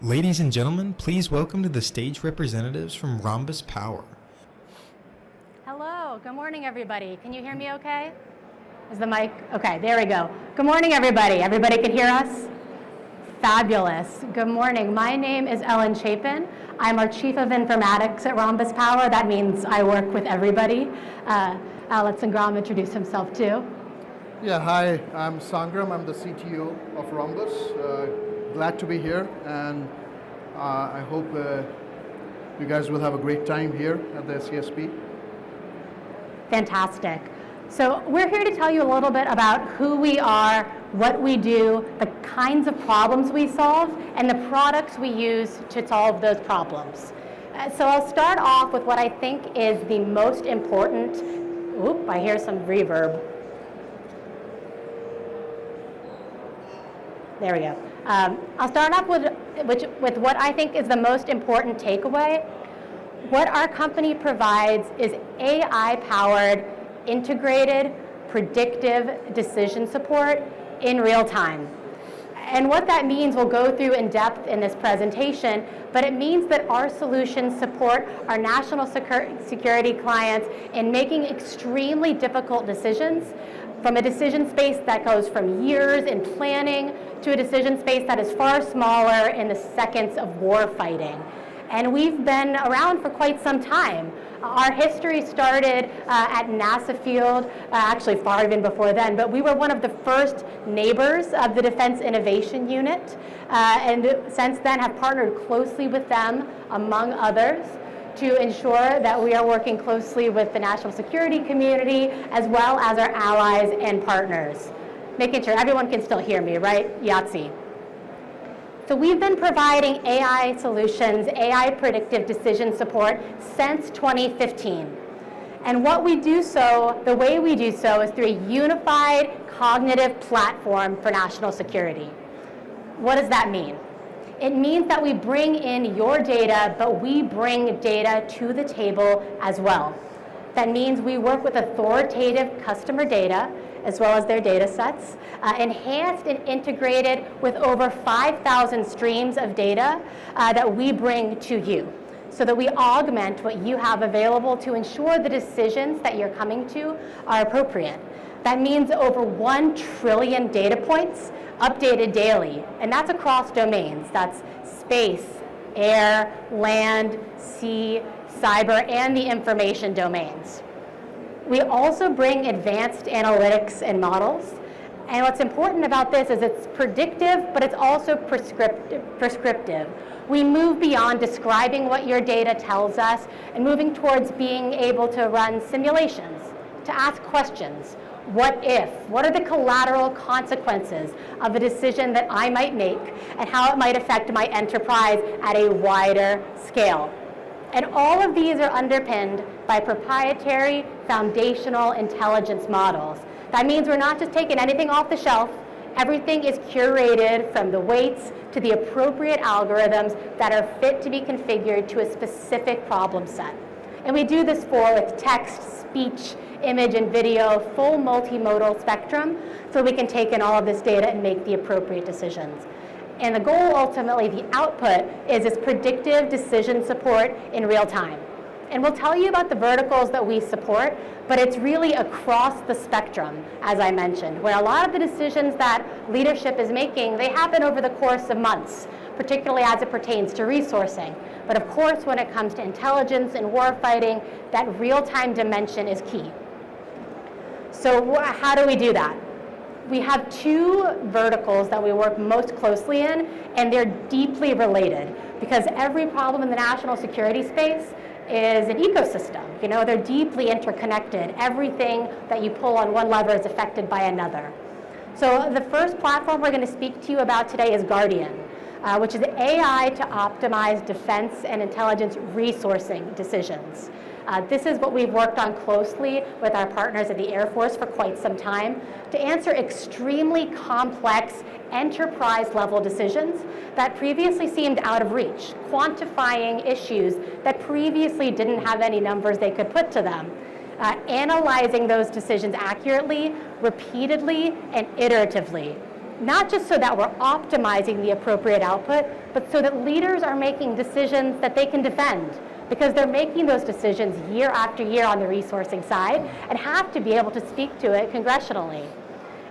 Ladies and gentlemen, please welcome to the stage representatives from Rhombus Power. Hello, good morning everybody. Can you hear me okay? Is the mic? Okay, there we go. Good morning everybody. Everybody can hear us? Fabulous. Good morning. My name is Chapin. I'm our Chief of Informatics at Rhombus Power. That means I work with everybody. Let Sangram introduce himself too. Yeah, hi, I'm Sangram. I'm the CTO of Rhombus. Glad to be here, and I hope you guys will have a great time here at the CSP. Fantastic. So we're here to tell you a little bit about who we are, what we do, the kinds of problems we solve, and the products we use to solve those problems. So I'll start off with what I think is the most important. Oop, I hear some reverb. There we go. I'll start off with what I think is the most important takeaway. What our company provides is AI-powered, integrated, predictive decision support in real time. And what that means we'll go through in depth in this presentation, but it means that our solutions support our national security clients in making extremely difficult decisions, from a decision space that goes from years in planning to a decision space that is far smaller in the seconds of war fighting. And we've been around for quite some time. Our history started at NASA Field, actually far even before then, but we were one of the first neighbors of the Defense Innovation Unit, and since then have partnered closely with them, among others, to ensure that we are working closely with the national security community as well as our allies and partners. Making sure everyone can still hear me, right? Yahtzee. So we've been providing AI solutions, AI predictive decision support since 2015. And what we do so, the way we do so is through a unified cognitive platform for national security. What does that mean? It means that we bring in your data, but we bring data to the table as well. That means we work with authoritative customer data, as well as their data sets, enhanced and integrated with over 5,000 streams of data that we bring to you, so that we augment what you have available to ensure the decisions that you're coming to are appropriate. That means over 1 trillion data points updated daily, and that's across domains. That's space, air, land, sea, cyber, and the information domains. We also bring advanced analytics and models. And what's important about this is it's predictive, but it's also prescriptive. We move beyond describing what your data tells us and moving towards being able to run simulations, to ask questions. What if? What are the collateral consequences of a decision that I might make and how it might affect my enterprise at a wider scale? And all of these are underpinned by proprietary foundational intelligence models. That means we're not just taking anything off the shelf. Everything is curated from the weights to the appropriate algorithms that are fit to be configured to a specific problem set. And we do this with text, speech, image, and video, full multimodal spectrum, so we can take in all of this data and make the appropriate decisions. And the goal, ultimately, the output, is this predictive decision support in real time. And we'll tell you about the verticals that we support, but it's really across the spectrum, as I mentioned, where a lot of the decisions that leadership is making, they happen over the course of months, particularly as it pertains to resourcing. But of course, when it comes to intelligence and warfighting, that real-time dimension is key. So how do we do that? We have 2 verticals that we work most closely in, and they're deeply related because every problem in the national security space is an ecosystem. You know, they're deeply interconnected. Everything that you pull on one lever is affected by another. So the first platform we're going to speak to you about today is Guardian, which is AI to optimize defense and intelligence resourcing decisions. This is what we've worked on closely with our partners at the Air Force for quite some time to answer extremely complex enterprise-level decisions that previously seemed out of reach, quantifying issues that previously didn't have any numbers they could put to them, analyzing those decisions accurately, repeatedly, and iteratively. not just so that we're optimizing the appropriate output, but so that leaders are making decisions that they can defend, because they're making those decisions year after year on the resourcing side and have to be able to speak to it congressionally.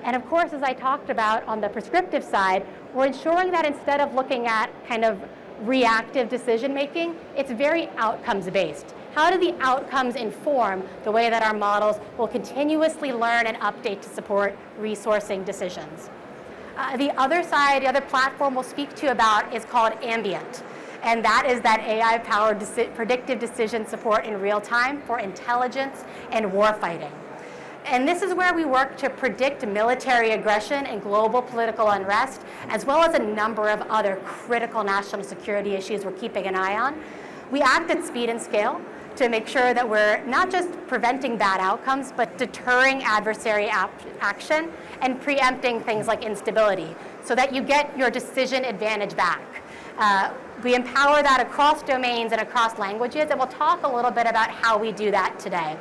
And of course, as I talked about on the prescriptive side, we're ensuring that instead of looking at kind of reactive decision making, it's very outcomes based. How do the outcomes inform the way that our models will continuously learn and update to support resourcing decisions? The other side, the other platform we'll speak to about is called Ambient. And that is that AI-powered predictive decision support in real time for intelligence and warfighting. And this is where we work to predict military aggression and global political unrest, as well as a number of other critical national security issues we're keeping an eye on. We act at speed and scale to make sure that we're not just preventing bad outcomes, but deterring adversary action and preempting things like instability so that you get your decision advantage back. We empower that across domains and across languages, and we'll talk a little bit about how we do that today.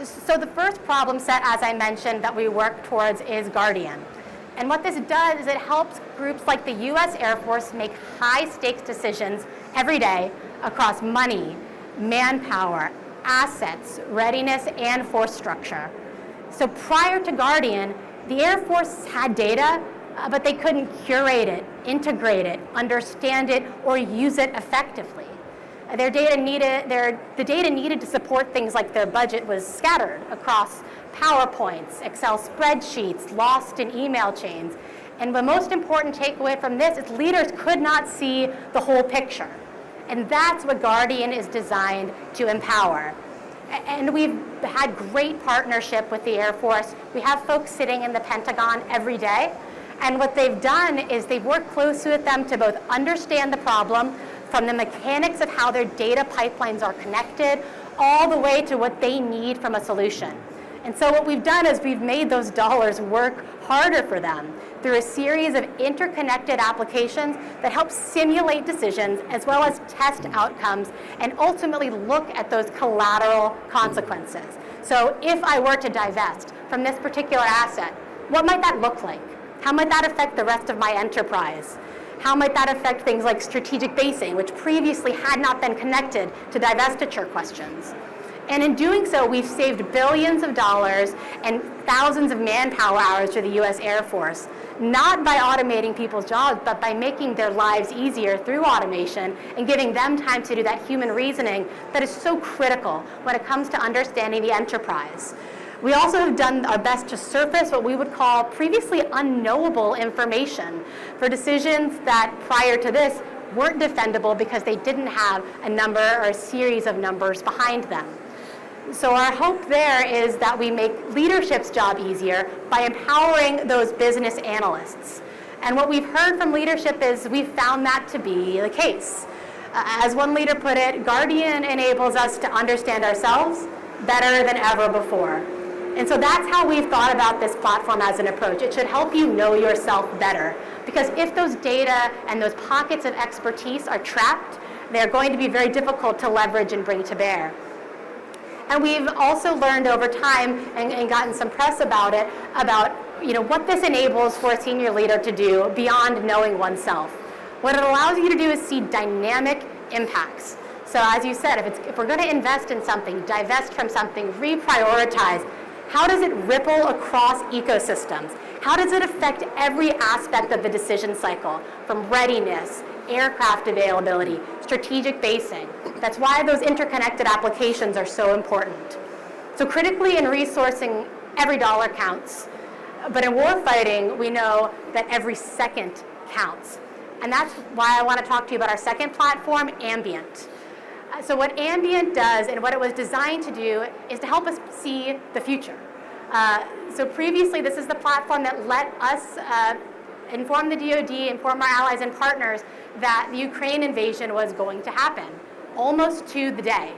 So the first problem set, as I mentioned, that we work towards is Guardian. And what this does is it helps groups like the US Air Force make high-stakes decisions every day across money, manpower, assets, readiness, and force structure. So prior to Guardian, the Air Force had data, but they couldn't curate it, integrate it, understand it, or use it effectively. The data needed to support things like their budget was scattered across PowerPoints, Excel spreadsheets, lost in email chains. And the most important takeaway from this is leaders could not see the whole picture. And that's what Guardian is designed to empower. And we've had great partnership with the Air Force. We have folks sitting in the Pentagon every day. And what they've done is they've worked closely with them to both understand the problem from the mechanics of how their data pipelines are connected, all the way to what they need from a solution. And so what we've done is we've made those dollars work harder for them through a series of interconnected applications that help simulate decisions as well as test outcomes and ultimately look at those collateral consequences. So if I were to divest from this particular asset, what might that look like? How might that affect the rest of my enterprise? How might that affect things like strategic basing, which previously had not been connected to divestiture questions? And in doing so, we've saved billions of dollars and thousands of manpower hours to the US Air Force, not by automating people's jobs, but by making their lives easier through automation and giving them time to do that human reasoning that is so critical when it comes to understanding the enterprise. We also have done our best to surface what we would call previously unknowable information for decisions that prior to this weren't defendable because they didn't have a number or a series of numbers behind them. So our hope there is that we make leadership's job easier by empowering those business analysts. And what we've heard from leadership is we've found that to be the case. As one leader put it, Guardian enables us to understand ourselves better than ever before. And so that's how we've thought about this platform as an approach. It should help you know yourself better. Because if those data and those pockets of expertise are trapped, they're going to be very difficult to leverage and bring to bear. And we've also learned over time and gotten some press about it, about what this enables for a senior leader to do beyond knowing oneself. What it allows you to do is see dynamic impacts. So as you said, if we're going to invest in something, divest from something, reprioritize, how does it ripple across ecosystems? How does it affect every aspect of the decision cycle, from readiness, aircraft availability, strategic basing? That's why those interconnected applications are so important. So critically in resourcing, every dollar counts. But in warfighting, we know that every second counts. And that's why I want to talk to you about our second platform, Ambient. So what Ambient does and what it was designed to do is to help us see the future. So previously, this is the platform that let us inform the DoD, inform our allies and partners that the Ukraine invasion was going to happen, almost to the day.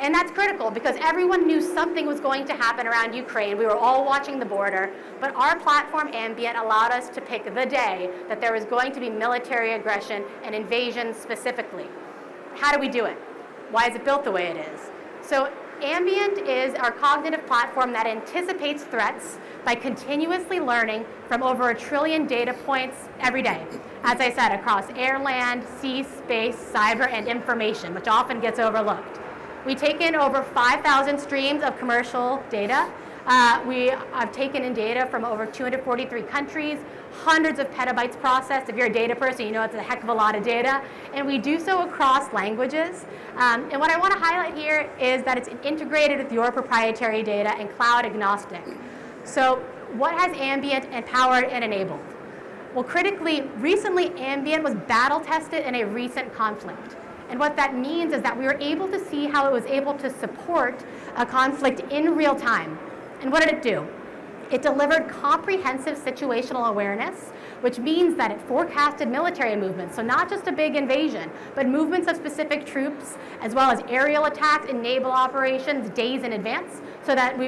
And that's critical because everyone knew something was going to happen around Ukraine. We were all watching the border, but our platform, Ambient, allowed us to pick the day that there was going to be military aggression and invasion specifically. How do we do it? Why is it built the way it is? So Ambient is our cognitive platform that anticipates threats by continuously learning from over 1 trillion data points every day. As I said, across air, land, sea, space, cyber, and information, which often gets overlooked. We take in over 5,000 streams of commercial data. We have taken in data from over 243 countries, hundreds of petabytes processed. If you're a data person, you know it's a heck of a lot of data. And we do so across languages. And what I want to highlight here is that it's integrated with your proprietary data and cloud agnostic. So what has Ambient empowered and enabled? Well, critically, recently Ambient was battle tested in a recent conflict. And what that means is that we were able to see how it was able to support a conflict in real time. And what did it do? It delivered comprehensive situational awareness, which means that it forecasted military movements. So not just a big invasion, but movements of specific troops, as well as aerial attacks and naval operations days in advance, so that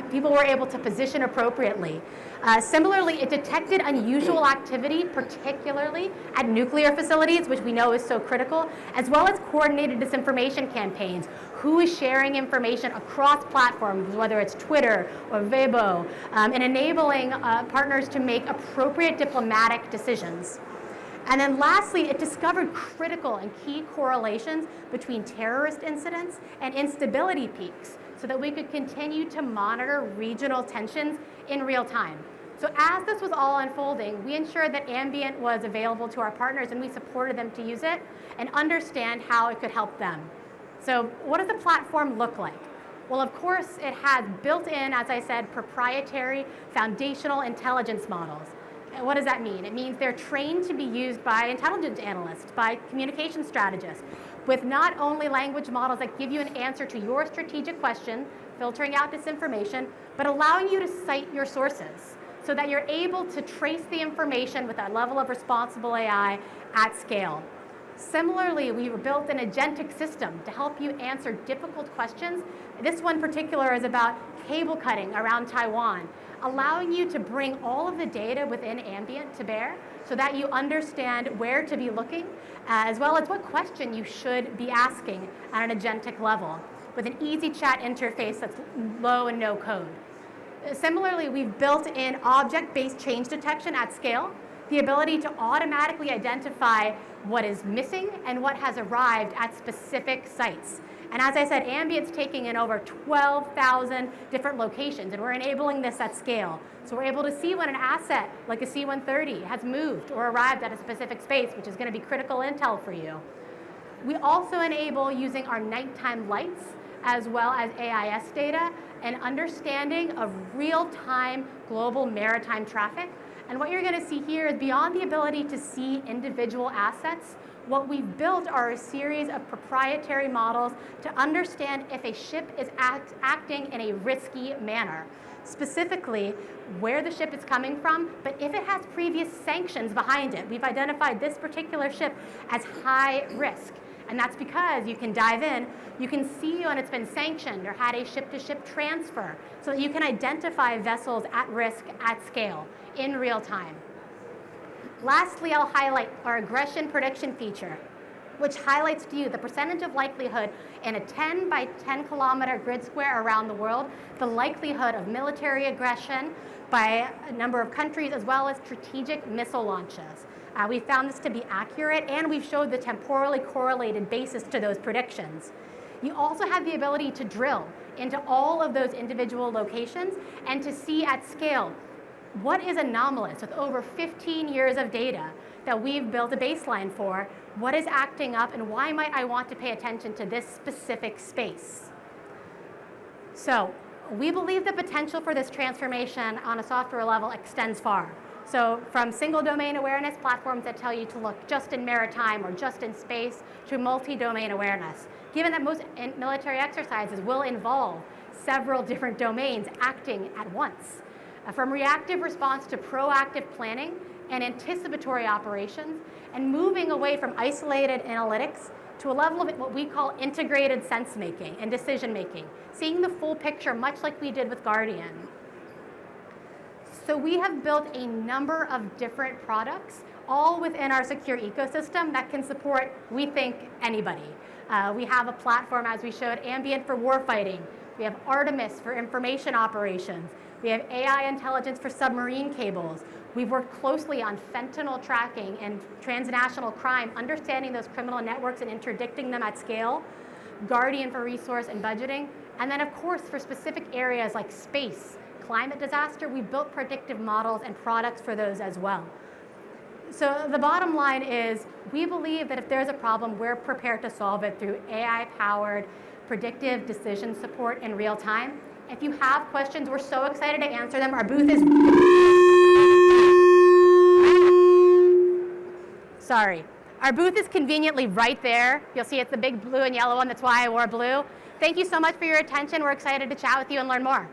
people were able to position appropriately. Similarly, it detected unusual activity, particularly at nuclear facilities, which we know is so critical, as well as coordinated disinformation campaigns. Who is sharing information across platforms, whether it's Twitter or Weibo, and enabling partners to make appropriate diplomatic decisions. And then lastly, it discovered critical and key correlations between terrorist incidents and instability peaks so that we could continue to monitor regional tensions in real time. So as this was all unfolding, we ensured that Ambient was available to our partners and we supported them to use it and understand how it could help them. So what does the platform look like? Well, of course, it has built-in, as I said, proprietary foundational intelligence models. And what does that mean? It means they're trained to be used by intelligence analysts, by communication strategists, with not only language models that give you an answer to your strategic question, filtering out disinformation, but allowing you to cite your sources so that you're able to trace the information with that level of responsible AI at scale. Similarly, we built an agentic system to help you answer difficult questions. This one particular is about cable cutting around Taiwan, allowing you to bring all of the data within Ambient to bear so that you understand where to be looking, as well as what question you should be asking at an agentic level with an easy chat interface that's low and no code. Similarly, we've built in object-based change detection at scale, the ability to automatically identify what is missing and what has arrived at specific sites. And as I said, Ambient's taking in over 12,000 different locations, and we're enabling this at scale. So we're able to see when an asset, like a C-130, has moved or arrived at a specific space, which is going to be critical intel for you. We also enable using our nighttime lights, as well as AIS data, and understanding of real-time global maritime traffic. And what you're going to see here is beyond the ability to see individual assets, what we've built are a series of proprietary models to understand if a ship is acting in a risky manner. Specifically, where the ship is coming from, but if it has previous sanctions behind it. We've identified this particular ship as high risk. And that's because you can dive in, you can see when it's been sanctioned or had a ship-to-ship transfer, so that you can identify vessels at risk at scale in real time. Lastly, I'll highlight our aggression prediction feature, which highlights to you the percentage of likelihood in a 10 by 10 kilometer grid square around the world, the likelihood of military aggression by a number of countries, as well as strategic missile launches. We found this to be accurate, and we've showed the temporally correlated basis to those predictions. You also have the ability to drill into all of those individual locations and to see at scale what is anomalous with over 15 years of data that we've built a baseline for, what is acting up, and why might I want to pay attention to this specific space. So we believe the potential for this transformation on a software level extends far. So from single domain awareness platforms that tell you to look just in maritime or just in space to multi-domain awareness, given that most military exercises will involve several different domains acting at once. From reactive response to proactive planning and anticipatory operations, and moving away from isolated analytics to a level of what we call integrated sense making and decision making, seeing the full picture much like we did with Guardian. So we have built a number of different products, all within our secure ecosystem that can support, we think, anybody. We have a platform, as we showed, Ambient for warfighting. We have Artemis for information operations. We have AI intelligence for submarine cables. We've worked closely on fentanyl tracking and transnational crime, understanding those criminal networks and interdicting them at scale. Guardian for resource and budgeting. And then, of course, for specific areas like space, climate disaster, we built predictive models and products for those as well. So the bottom line is we believe that if there's a problem, we're prepared to solve it through AI-powered predictive decision support in real time. If you have questions, we're so excited to answer them. Our booth is... Sorry. Our booth is conveniently right there. You'll see it's the big blue and yellow one. That's why I wore blue. Thank you so much for your attention. We're excited to chat with you and learn more.